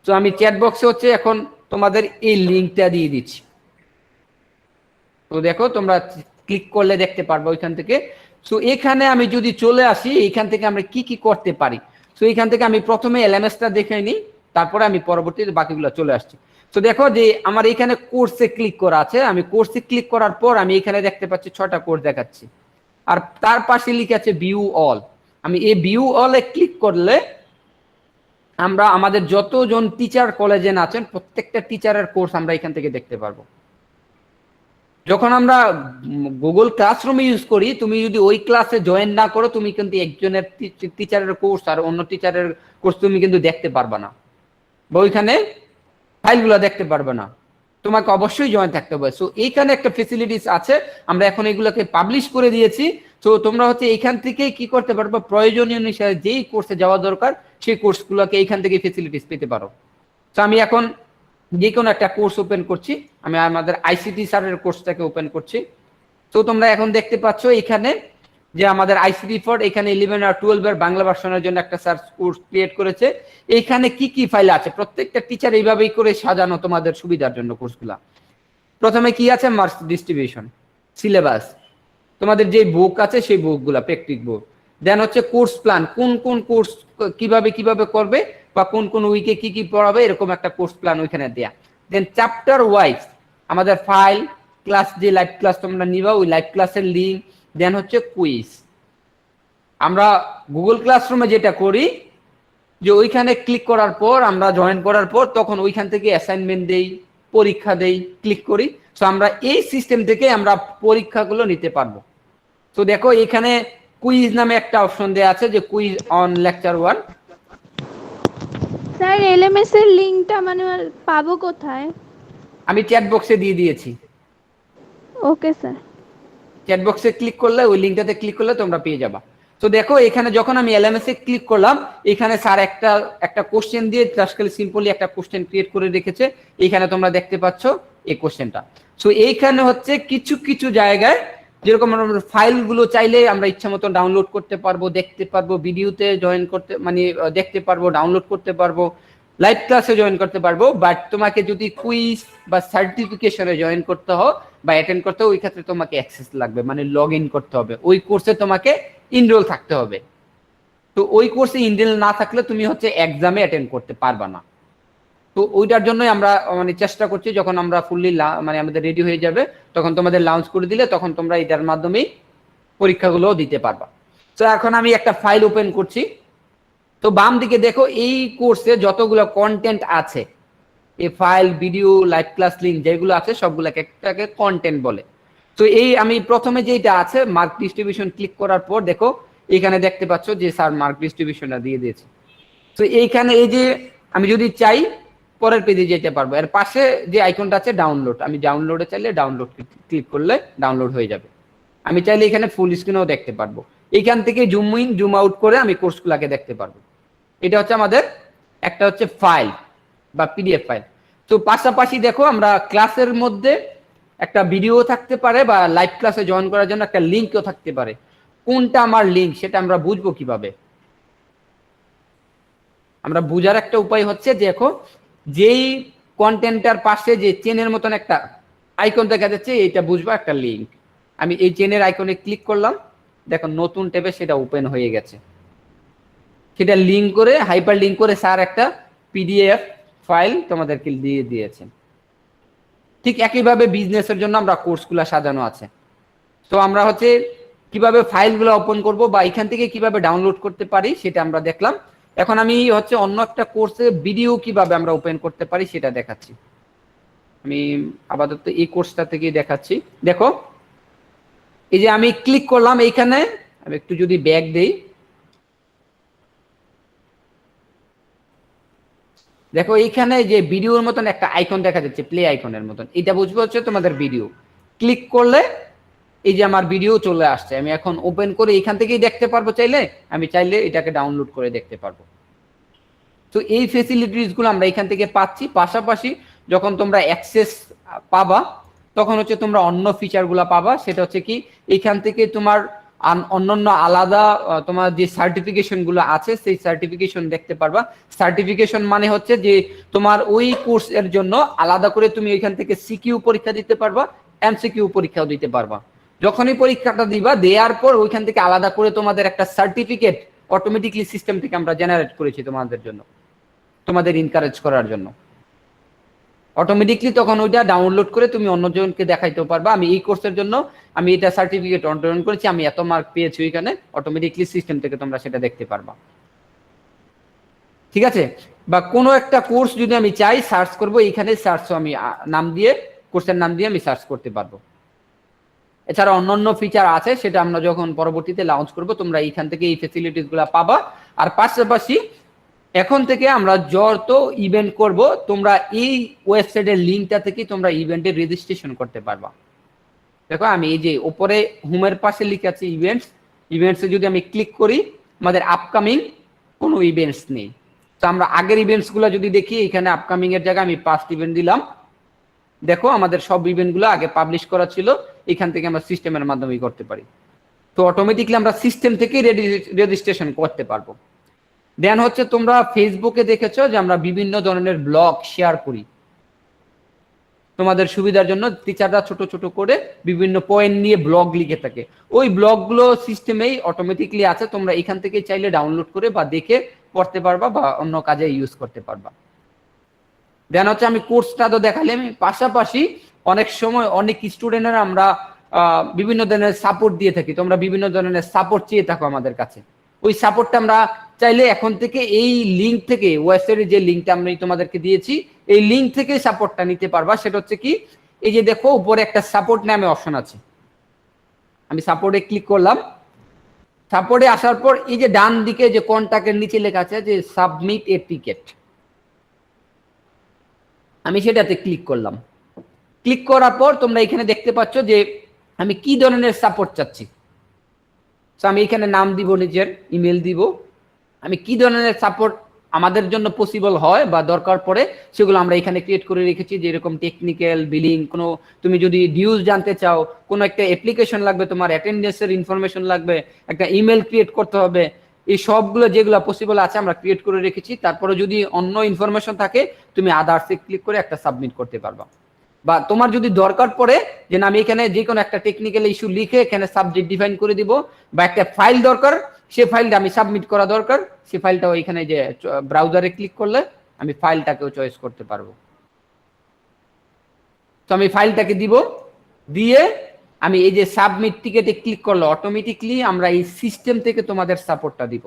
তো আমি চ্যাট বক্সে হচ্ছে এখন তোমাদের এই লিঙ্কটা দিয়ে দিচ্ছি। তো দেখো তোমরা ক্লিক করলে দেখতে পারবো ওইখান থেকে। সো এখানে আমি যদি চলে আসি, এইখান থেকে আমরা কি কি করতে পারি। সো এইখান থেকে আমি প্রথমে এলএমএসটা দেখে নিই, তারপরে আমি পরবর্তীতে বাকিগুলো চলে আসছি। তো দেখো যে আমার এখানে কোর্সে ক্লিক করা আছে, আমি কোর্সে ক্লিক করার পর আমি এখানে দেখতে পাচ্ছি 6টা কোর্স দেখাচ্ছি, আর তার পাশে লিখে আছে ভিউ অল। আমি এই ভিউ অলে ক্লিক করলে আমরা আমাদের যতজন টিচার কলেজে আছেন প্রত্যেকটা টিচারের কোর্স আমরা এখান থেকে দেখতে পারবো। যখন আমরা গুগল ক্লাসরুম ইউজ করি, তুমি যদি ওই ক্লাসে জয়েন না করো, তুমি কিন্তু একজনের টিচারের কোর্স আর অন্য টিচারের কোর্স তুমি কিন্তু দেখতে পারবে না, বা ওইখানে ফাইলগুলো দেখতে পারবে না। তোমাকে অবশ্যই জয়েন থাকতে হবে। সো এইখানে একটা ফেসিলিটিস আছে, আমরা এখন এগুলোকে পাবলিশ করে দিয়েছি। তো তোমরা হচ্ছে এইখান থেকে কি করতে পারবে, প্রয়োজনীয় অনুসারে যেই কোর্সে যাওয়া দরকার সেই কোর্সগুলোকে এইখান থেকে ফেসিলিটিস পেতে পারো। তো আমি এখন যে কোনো একটা কোর্স ওপেন করছি, আমি আমাদের আইসিটি স্যারের কোর্সটাকে ওপেন করছি। তো তোমরা এখন দেখতে পাচ্ছ এখানে যে আমাদের আইসিটি ফর এখানে 11 আর 12 এর বাংলা ভার্সনের জন্য একটা স্যার কোর্স ক্রিয়েট করেছে। এইখানে কি কি ফাইল আছে, প্রত্যেকটা টিচার এইভাবেই করে সাজানো তোমাদের সুবিধার জন্য কোর্সগুলা। প্রথমে কি আছে, মার্কস ডিস্ট্রিবিউশন, সিলেবাস, তোমাদের যে বুক আছে সেই বুকগুলা, প্র্যাকটিস বুক। দেন হচ্ছে কোর্স প্ল্যান, কোন কোন কোর্স কিভাবে কিভাবে করবে বা কোন কোন উইকে কি কি পড়াবে, এরকম একটা কোর্স প্ল্যান ওইখানে দেয়া। দেন চ্যাপ্টার ওয়াইজ আমাদের ফাইল, ক্লাস, যে লাইভ ক্লাস তোমরা নিবা ওই লাইভ ক্লাসের লিঙ্ক। দেন হচ্ছে কুইজ। আমরা গুগল ক্লাসরুমে যেটা করি যে ওইখানে ক্লিক করার পর, আমরা জয়েন করার পর তখন ওইখান থেকে অ্যাসাইনমেন্ট দেই, পরীক্ষা দেই, ক্লিক করি। সো আমরা এই সিস্টেম থেকে আমরা পরীক্ষাগুলো নিতে পারবো। তো দেখো এখানে কুইজ নামে একটা অপশন দেয়া আছে, যে quiz on lecture 1। Sir LMS এর লিংকটা মানে পাবো কোথায়? আমি চ্যাট বক্সে দিয়ে দিয়েছি। Okay sir. চ্যাট বক্সে ক্লিক করলে, ওই লিঙ্কটাতে ক্লিক করলে তোমরা পেয়ে যাবা। তো দেখো এখানে যখন আমি এলএমএস এ ক্লিক করলাম, এখানে স্যার একটা কোশ্চেন দিয়ে জাস্টলি সিম্পলি একটা কোশ্চেন ক্রিয়েট করে রেখেছে। এখানে তোমরা দেখতে পাচ্ছ এই কোশ্চেনটা। সো এইখানে হচ্ছে কিছু কিছু জায়গায় যেরকম আমরা ফাইলগুলো চাইলে আমরা ইচ্ছা মতো ডাউনলোড করতে পারবো, দেখতে পারবো, ভিডিওতে জয়েন করতে মানে দেখতে পারবো, ডাউনলোড করতে পারবো, লাইভ ক্লাসে জয়েন করতে পারবো। বাট তোমাকে যদি কুইজ বা সার্টিফিকেশনে জয়েন করতে হয় বা অ্যাটেন্ড করতে হয়, ওই ক্ষেত্রে তোমাকে অ্যাক্সেস লাগবে, মানে লগ ইন করতে হবে, ওই কোর্সে তোমাকে ইনরোল থাকতে হবে। তো ওই কোর্সে ইনরোল না থাকলে তুমি হচ্ছে এক্সামে অ্যাটেন্ড করতে পারবা না। তো ওইটার জন্যই আমরা মানে চেষ্টা করছি, যখন আমরা ফুললি মানে আমাদের রেডি হয়ে যাবে তখন তোমাদের লঞ্চ করে দিলে তখন তোমরা এটার মাধ্যমেই পরীক্ষাগুলোও দিতে পারবা। তো এখন আমি একটা ফাইল ওপেন করছি। তো বাম দিকে দেখো এই কোর্সে যতগুলো কন্টেন্ট আছে, এই file, video, live class link যেগুলো আছে সবগুলোকে একটাকে কন্টেন্ট বলে। তো এই আমি প্রথমে যেটা আছে মার্ক ডিস্ট্রিবিউশন ক্লিক করার পর দেখো এখানে দেখতে পাচ্ছ যে স্যার মার্ক ডিস্ট্রিবিউশনটা দিয়ে দিয়েছে। তো এইখানে এই যে আমি যদি চাই পরের পেজে যেতে পারবো। এর পাশে যে আইকনটা আছে ডাউনলোড, আমি ডাউনলোডে চাইলে ডাউনলোড ক্লিক করলে ডাউনলোড হয়ে যাবে। আমি চাইলে এখানে ফুল স্ক্রিনেও দেখতে পারবো। এইখান থেকে জুম ইন জুম আউট করে আমি কোর্সগুলোকে দেখতে পারবো। এটা হচ্ছে আমাদের একটা হচ্ছে ফাইল বা পিডিএফ ফাইল। তো পাশাপাশি দেখো আমরা ক্লাসের মধ্যে একটা ভিডিও থাকতে পারে বা লাইভ ক্লাসে জয়েন করার জন্য একটা লিঙ্কও থাকতে পারে। কোনটা আমার লিঙ্ক সেটা আমরা বুঝবো কিভাবে? আমরা বুঝার একটা উপায় হচ্ছে, দেখো যেই কন্টেন্টটার পাশে যে চেনের মতন একটা আইকন দেখা যাচ্ছে, এটা বুঝবো একটা লিঙ্ক। আমি এই চেনের আইকনে ক্লিক করলাম, দেখো নতুন ট্যাবে সেটা ওপেন হয়ে গেছে। সেটা লিঙ্ক করে, হাইপার লিঙ্ক করে স্যার একটা পিডিএফ ফাইল তোমাদেরকে দিয়ে দিয়েছেন। ঠিক একইভাবে বিজনেসের জন্য আমরা কোর্সগুলো সাজানো আছে। তো আমরা হচ্ছে কিভাবে ফাইলগুলো ওপেন করব বা এখান থেকে কিভাবে ডাউনলোড করতে পারি সেটা আমরা দেখলাম। এখন আমি হচ্ছে অন্য একটা কোর্সে ভিডিও কিভাবে আমরা ওপেন করতে পারি সেটা দেখাচ্ছি। আমি আপাতত এই কোর্সটা থেকে দেখাচ্ছি। দেখো এই যে আমি ক্লিক করলাম এইখানে, আমি একটু যদি ব্যাক দেই, দেখো এইখানে যে ভিডিওর মতন একটা আইকন দেখা যাচ্ছে, প্লে আইকনের মতন, এটা বুঝবো হচ্ছে তোমাদের ভিডিও। ক্লিক করলে এই যে আমার ভিডিও চলে আসছে, আমি এখন ওপেন করে এখান থেকেই দেখতে পারবো, চাইলে আমি চাইলে এটাকে ডাউনলোড করে দেখতে পারবো। তো এই ফেসিলিটিস গুলো আমরা এখান থেকে পাচ্ছি। পাশাপাশি যখন তোমরা অ্যাক্সেস পাবা তখন হচ্ছে তোমরা অন্য ফিচার গুলা পাবা। সেটা হচ্ছে কি, এখান থেকে তোমার অন্যান্য আলাদা তোমার যে সার্টিফিকেশন গুলো আছে সেই সার্টিফিকেশন দেখতে পারবা। সার্টিফিকেশন মানে হচ্ছে যে তোমার ওই কোর্স এর জন্য আলাদা করে তুমি এখান থেকে সিকিউ পরীক্ষা দিতে পারবা, এমসিকিউ পরীক্ষাও দিতে পারবা। যখনই পরীক্ষাটা দিবা, দেওয়ার পর ওইখান থেকে আলাদা করে তোমাদের একটা সার্টিফিকেট অটোমেটিকলি সিস্টেম থেকে আমরা জেনারেট করেছি তোমাদের জন্য, তোমাদের এনকারেজ করার জন্য। অটোমেটিকলি তখন ওইটা ডাউনলোড করে তুমি অন্যজনকে দেখাইতে পারবা, আমি এই কোর্সের জন্য আমি এটা সার্টিফিকেট অর্জন করেছি, আমি এত মার্ক পেয়েছি ওইখানে, অটোমেটিকলি সিস্টেম থেকে তোমরা সেটা দেখতে পারবা। ঠিক আছে? বা কোনো একটা কোর্স যদি আমি চাই সার্চ করব, এইখানে সার্চ আমি নাম দিয়ে, কোর্সের নাম দিয়ে আমি সার্চ করতে পারবো। এছাড়া অন্যান্য ফিচার আছে, সেটা আমরা যখন পরবর্তীতে লঞ্চ করব তোমরা এইখান থেকে এই ফ্যাসিলিটিস গুলা পাবা। আর পাশাপাশি এখন থেকে আমরা যত ইভেন্ট করব তোমরা এই ওয়েবসাইটের লিঙ্কটা থেকে তোমরা ইভেন্টের রেজিস্ট্রেশন করতে পারবা। দেখো আমি এই যে উপরে হোমের পাশে লিখে আছে ইভেন্টস, ইভেন্টসে যদি আমি ক্লিক করি আমাদের আপকামিং কোনো ইভেন্টস নেই। তো আমরা আগের ইভেন্টস গুলো যদি দেখি, এখানে আপকামিং এর জায়গায় আমি 5 ইভেন্ট দিলাম। দেখো আমাদের সব ইভেন্ট গুলো আগে পাবলিশ করা ছিল, এখান থেকে আমরা সিস্টেমের মাধ্যমে করতে পারি। তো অটোমেটিকলি আমরা সিস্টেম থেকেই রেজিস্ট্রেশন করতে পারবো। দেন হচ্ছে তোমরা ফেসবুকে দেখেছো যে আমরা বিভিন্ন ধরনের ব্লগ শেয়ার করি তোমাদের সুবিধার জন্য। টিচাররা ছোট ছোট করে বিভিন্ন পয়েন্ট নিয়ে ব্লগ লিখে থাকে, ওই ব্লগগুলো সিস্টেমেই অটোমেটিকলি আছে, তোমরা এখান থেকে চাইলে ডাউনলোড করে বা দেখে পড়তে পারবা বা অন্য কাজে ইউজ করতে পারবা। দেন হচ্ছে আমি কোর্সটা তো দেখালাম, পাশাপাশি অনেক সময় অনেক স্টুডেন্টরা আমরা বিভিন্ন ধরনের সাপোর্ট দিয়ে থাকি, তোমরা বিভিন্ন ধরনের সাপোর্ট চেয়ে থাকো আমাদের কাছে। ওই সাপোর্টটা আমরা চাইলে এখন থেকে এই লিঙ্ক থেকে, ওয়েবসাইটের যে লিঙ্কটা আমি তোমাদেরকে দিয়েছি এই লিঙ্ক থেকে সাপোর্টটা নিতে পারবা। সেটা হচ্ছে কি, এই যে দেখো উপরে একটা সাপোর্ট নামে অপশন আছে, আমি সাপোর্টে ক্লিক করলাম। সাপোর্টে আসার পর এই যে ডান দিকে যে কন্টাক্টের নিচে লেখা আছে যে সাবমিট এ টিকেট, আমি সেটাতে ক্লিক করলাম। ক্লিক করার পর তোমরা এখানে দেখতে পাচ্ছ যে আমি কি ধরনের সাপোর্ট চাচ্ছি। তো আমি এখানে নাম দিব, নিজের ইমেল দিব, আমি কি ধরনের সাপোর্ট আমাদের জন্য পসিবল হয় বা দরকার পড়ে সেগুলো আমরা এখানে ক্রিয়েট করে রেখেছি। যেরকম টেকনিক্যাল, বিলিং, কোনো তুমি যদি ডিউজ জানতে চাও, কোনো একটা অ্যাপ্লিকেশন লাগবে, তোমার অ্যাটেন্ডেন্সের ইনফরমেশন লাগবে, একটা ইমেল ক্রিয়েট করতে হবে, এই সবগুলো যেগুলো পসিবল আছে আমরা ক্রিয়েট করে রেখেছি। তারপরে যদি অন্য ইনফরমেশন থাকে তুমি আদার্সে ক্লিক করে একটা সাবমিট করতে পারবা। বা তোমার যদি দরকার পড়ে যে না আমি এখানে যে কোনো একটা টেকনিক্যাল ইস্যু লিখে এখানে সাবজেক্ট ডিফাইন করে দিব, বা একটা ফাইল দরকার, সে ফাইলটা আমি সাবমিট করা দরকার, সে ফাইলটাও এখানে যে ব্রাউজারে ক্লিক করলে আমি ফাইলটাকেও চয়েস করতে পারবো। তো আমি ফাইলটাকে দিব, দিয়ে আমি এই যে সাবমিট টিকেটে ক্লিক করলে অটোমেটিকলি আমরা এই সিস্টেম থেকে তোমাদের সাপোর্টটা দিব।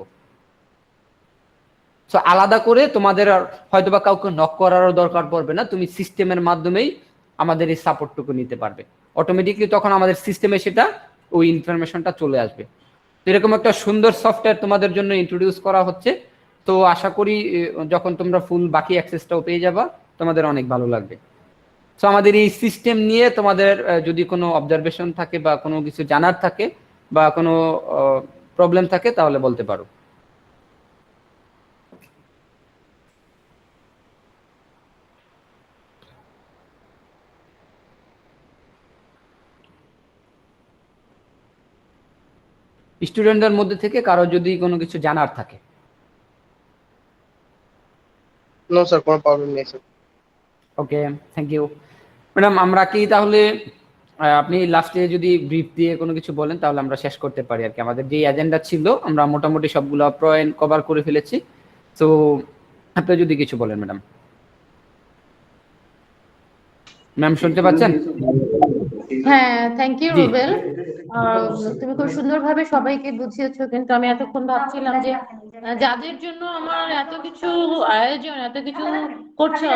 সো আলাদা করে তোমাদের হয়তোবা কাউকে নক করারও দরকার পড়বে না, তুমি সিস্টেমের মাধ্যমেই আমাদের এই সাপোর্টটুকু নিতে পারবে। অটোমেটিকলি তখন আমাদের সিস্টেমে সেটা ওই ইনফরমেশনটা চলে আসবে। এরকম একটা সুন্দর সফটওয়্যার তোমাদের জন্য ইন্ট্রোডিউস করা হচ্ছে। তো আশা করি যখন তোমরা ফুল বাকি অ্যাক্সেসটাও পেয়ে যাবা তোমাদের অনেক ভালো লাগবে। সো আমাদের এই সিস্টেম নিয়ে তোমাদের যদি কোনো অবজারভেশন থাকে বা কোনো কিছু জানার থাকে বা কোনো প্রবলেম থাকে তাহলে বলতে পারো। স্টুডেন্টদের মধ্যে থেকে কারো যদি কোনো কিছু জানার থাকে। নো স্যার, কোনো প্রবলেম নেই sir. Okay, thank you madam. আমরা কি তাহলে আপনি লাস্টে যদি ব্রিফ দিয়ে কোনো কিছু বলেন তাহলে আমরা শেষ করতে পারি আর কি। আমাদের যে এজেন্ডা ছিল আমরা মোটামুটি সবগুলো পয়েন্ট কভার করে ফেলেছি। তো আপনি যদি কিছু বলেন ম্যাডাম। ম্যাম শুনতে পাচ্ছেন? হ্যাঁ, থ্যাংক ইউ জি। রুবেল। তুমি খুব সুন্দরভাবে সবাইকে বুঝিয়েছো, কিন্তু আমি এতক্ষণ ভাবছিলাম যে যাদের জন্য আমার এত কিছু আয়োজন, এত কিছু করছো,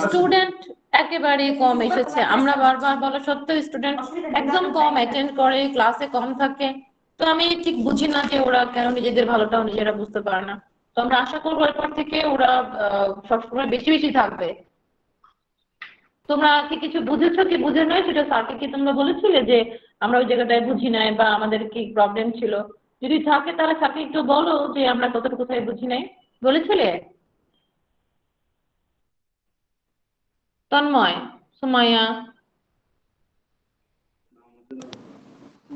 স্টুডেন্ট একেবারে কম এসেছে। আমরা বারবার বলা সত্ত্বেও স্টুডেন্ট একদম কম অ্যাটেন্ড করে, ক্লাসে কম থাকে। তো আমি ঠিক বুঝি না যে ওরা কেন নিজেদের ভালোটাও নিজেরা বুঝতে পারে না। তো আমরা আশা করবো এরপর থেকে ওরা সবসময় বেশি বেশি থাকবে। তোমরা কি কিছু বুঝেছো কি বুঝে নয় সেটা স্যারকে কি তোমরা বলেছিলে যে আমরা ওই জায়গাটায় বুঝি নাই বা আমাদের কি প্রবলেম ছিল? যদি থাকে তাহলে স্যারকে একটু বলো যে আমরা কতটুকু কোথায় বুঝি নাই। বলেছিলে? তন্ময়, সুমাইয়া,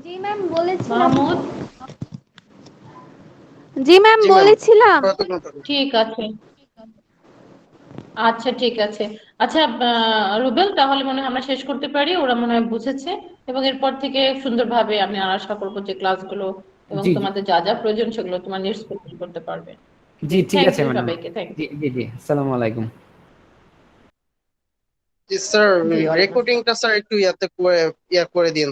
জি ম্যাম বলেছিলাম। মাহমুদ? জি ম্যাম জি ম্যাম, বলেছিলাম। ঠিক আছে, আচ্ছা ঠিক আছে। আচ্ছা রুবেল, তাহলে মনে হয় আমরা শেষ করতে পারি। ওরা মনে হয় বুঝেছে, এবং এরপর থেকে সুন্দরভাবে আমি আশা করবো যে ক্লাসগুলো এবং জি জি তোমাদের যা যা প্রয়োজন সেগুলো তোমার নিডস ফুলফিল করতে পারবে। জি, ঠিক থ্যাংক আছে ইউ ম্যাডাম। সবাইকে, থ্যাংক জি ইউ। জি জি, আসসালামু আলাইকুম। জি স্যার, জি, ওয়ালাইকুম আসসালাম। রেকর্ডিংটা স্যার একটু ইয়া করে দিন।